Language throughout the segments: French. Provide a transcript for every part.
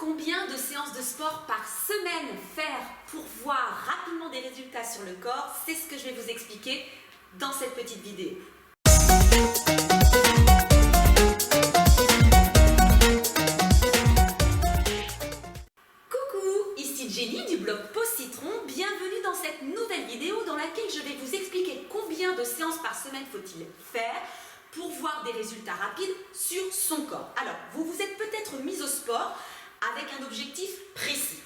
Combien de séances de sport par semaine faire pour voir rapidement des résultats sur le corps? C'est ce que je vais vous expliquer dans cette petite vidéo. Coucou, ici Jenny du blog Pause Citron. Bienvenue dans cette nouvelle vidéo dans laquelle je vais vous expliquer combien de séances par semaine faut-il faire pour voir des résultats rapides sur son corps. Alors, vous vous êtes peut-être mis au sport avec un objectif précis.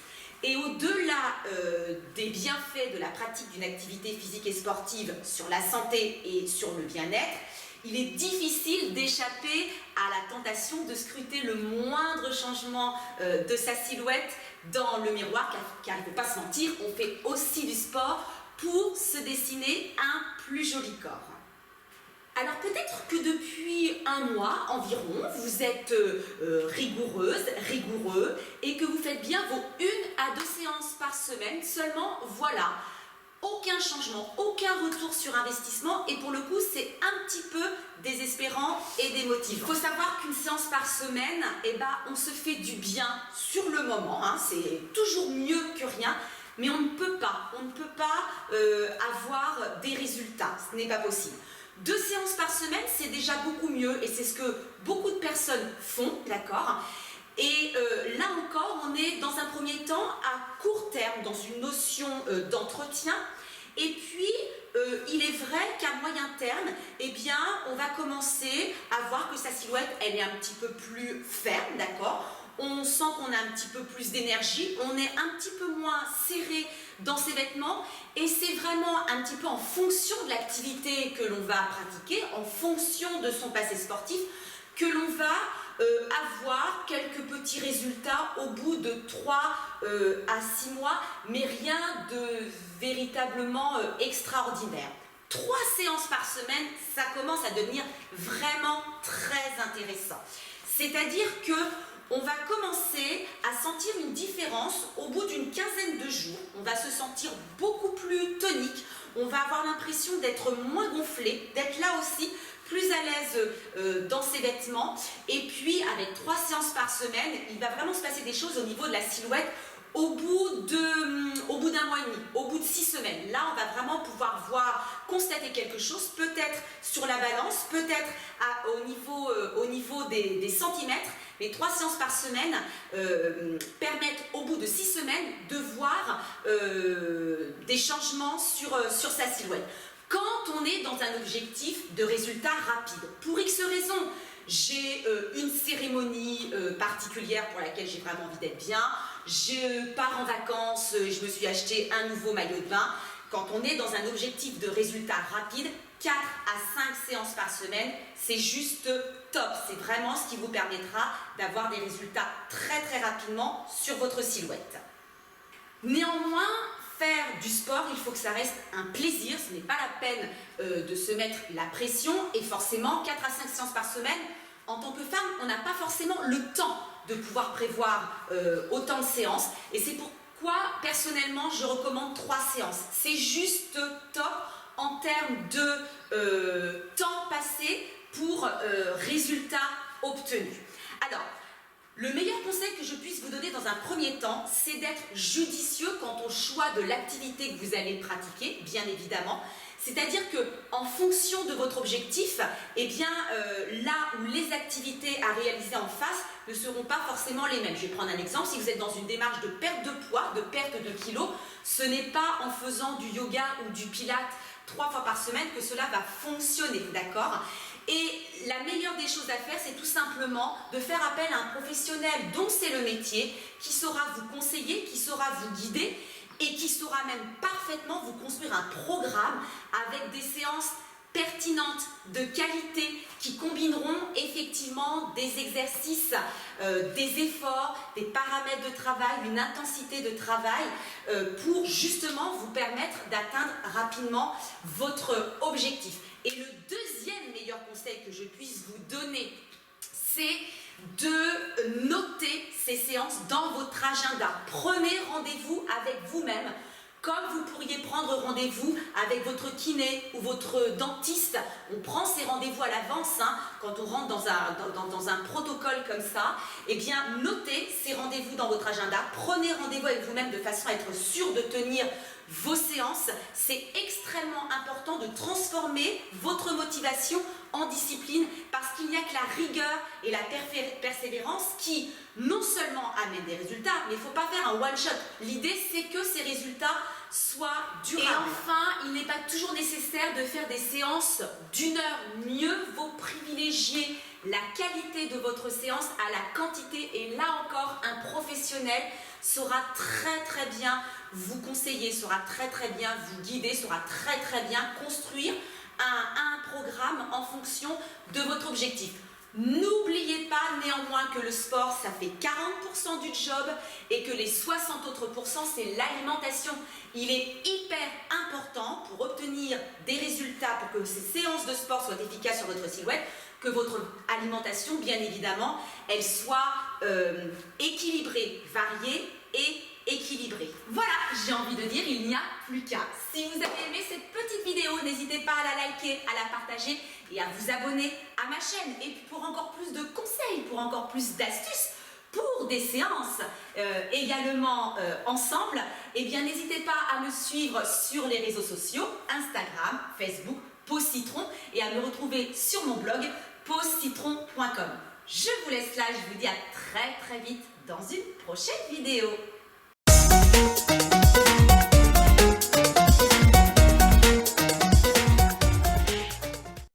Et au-delà des bienfaits de la pratique d'une activité physique et sportive sur la santé et sur le bien-être, il est difficile d'échapper à la tentation de scruter le moindre changement de sa silhouette dans le miroir, car il ne faut pas se mentir, on fait aussi du sport pour se dessiner un plus joli corps. Alors peut-être que depuis un mois environ, vous êtes rigoureuse, rigoureux et que vous faites bien vos 1 à 2 séances par semaine. Seulement, voilà, aucun changement, aucun retour sur investissement et pour le coup, c'est un petit peu désespérant et démotivant. Il faut savoir qu'une séance par semaine, on se fait du bien sur le moment, hein, c'est toujours mieux que rien. Mais on ne peut pas avoir des résultats, ce n'est pas possible. 2 séances par semaine, c'est déjà beaucoup mieux et c'est ce que beaucoup de personnes font, d'accord? Et là encore, on est dans un premier temps à court terme, dans une notion d'entretien. Et puis, il est vrai qu'à moyen terme, on va commencer à voir que sa silhouette, elle est un petit peu plus ferme, d'accord? On sent qu'on a un petit peu plus d'énergie, on est un petit peu moins serré dans ses vêtements et c'est vraiment un petit peu en fonction de l'activité que l'on va pratiquer, en fonction de son passé sportif, que l'on va avoir quelques petits résultats au bout de 3 à 6 mois, mais rien de véritablement extraordinaire. 3 séances par semaine, ça commence à devenir vraiment très intéressant. C'est-à-dire que on va commencer à sentir une différence au bout d'une quinzaine de jours. On va se sentir beaucoup plus tonique. On va avoir l'impression d'être moins gonflé, d'être là aussi plus à l'aise dans ses vêtements. Et puis, avec 3 séances par semaine, il va vraiment se passer des choses au niveau de la silhouette au bout d'un mois et demi, au bout de 6 semaines. Là, on va vraiment pouvoir constater quelque chose, peut-être sur la balance, peut-être au niveau des centimètres. Les 3 séances par semaine permettent au bout de 6 semaines de voir des changements sur sa silhouette. Quand on est dans un objectif de résultat rapide, pour X raisons, j'ai une cérémonie particulière pour laquelle j'ai vraiment envie d'être bien, je pars en vacances, je me suis acheté un nouveau maillot de bain. Quand on est dans un objectif de résultat rapide, 4 à 5 séances par semaine, c'est juste top. C'est vraiment ce qui vous permettra d'avoir des résultats très très rapidement sur votre silhouette. Néanmoins, faire du sport, il faut que ça reste un plaisir. Ce n'est pas la peine de se mettre la pression et forcément 4 à 5 séances par semaine, en tant que femme, on n'a pas forcément le temps de pouvoir prévoir autant de séances et c'est pourquoi personnellement je recommande 3 séances. C'est juste top en termes de temps passé pour résultats obtenus. Alors, le meilleur conseil que je puisse vous donner dans un premier temps, c'est d'être judicieux quant au choix de l'activité que vous allez pratiquer, bien évidemment. C'est-à-dire qu'en fonction de votre objectif, là où les activités à réaliser en face ne seront pas forcément les mêmes. Je vais prendre un exemple. Si vous êtes dans une démarche de perte de poids, de perte de kilos, ce n'est pas en faisant du yoga ou du pilates 3 fois par semaine que cela va fonctionner, d'accord ? Et la meilleure des choses à faire, c'est tout simplement de faire appel à un professionnel dont c'est le métier, qui saura vous conseiller, qui saura vous guider et qui saura même parfaitement vous construire un programme avec des séances pertinentes, de qualité, qui combineront effectivement des exercices, des efforts, des paramètres de travail, une intensité de travail pour justement vous permettre d'atteindre rapidement votre objectif. Et le deuxième meilleur conseil que je puisse vous donner, c'est de noter ces séances dans votre agenda. Prenez rendez-vous avec vous-même Comme vous pourriez prendre rendez-vous avec votre kiné ou votre dentiste, on prend ces rendez-vous à l'avance, hein, quand on rentre dans un protocole comme ça, eh bien notez ces rendez-vous dans votre agenda, prenez rendez-vous avec vous-même de façon à être sûr de tenir vos séances. C'est extrêmement important de transformer votre motivation en discipline parce qu'il n'y a que la rigueur et la persévérance qui non seulement amènent des résultats, mais il ne faut pas faire un one-shot. L'idée, c'est que ces résultats soient durables. Et enfin, il n'est pas toujours nécessaire de faire des séances d'1 heure. Mieux vaut privilégier la qualité de votre séance à la quantité. Et là encore, un professionnel saura très bien vous conseiller, saura très bien vous guider, saura très bien construire un programme en fonction de votre objectif. N'oubliez pas néanmoins que le sport, ça fait 40% du job et que les 60 autres pourcents, c'est l'alimentation. Il est hyper important pour obtenir des résultats, pour que ces séances de sport soient efficaces sur votre silhouette, que votre alimentation, bien évidemment, elle soit équilibrée, variée et équilibrée. Voilà, j'ai envie de dire, il n'y a plus qu'à. Si vous avez aimé cette petite vidéo, n'hésitez pas à la liker, à la partager et à vous abonner à ma chaîne. Et puis pour encore plus de conseils, pour encore plus d'astuces, pour des séances également ensemble, eh bien n'hésitez pas à me suivre sur les réseaux sociaux, Instagram, Facebook, Pause Citron, et à me retrouver sur mon blog pausecitron.com. Je vous laisse là, je vous dis à très vite dans une prochaine vidéo.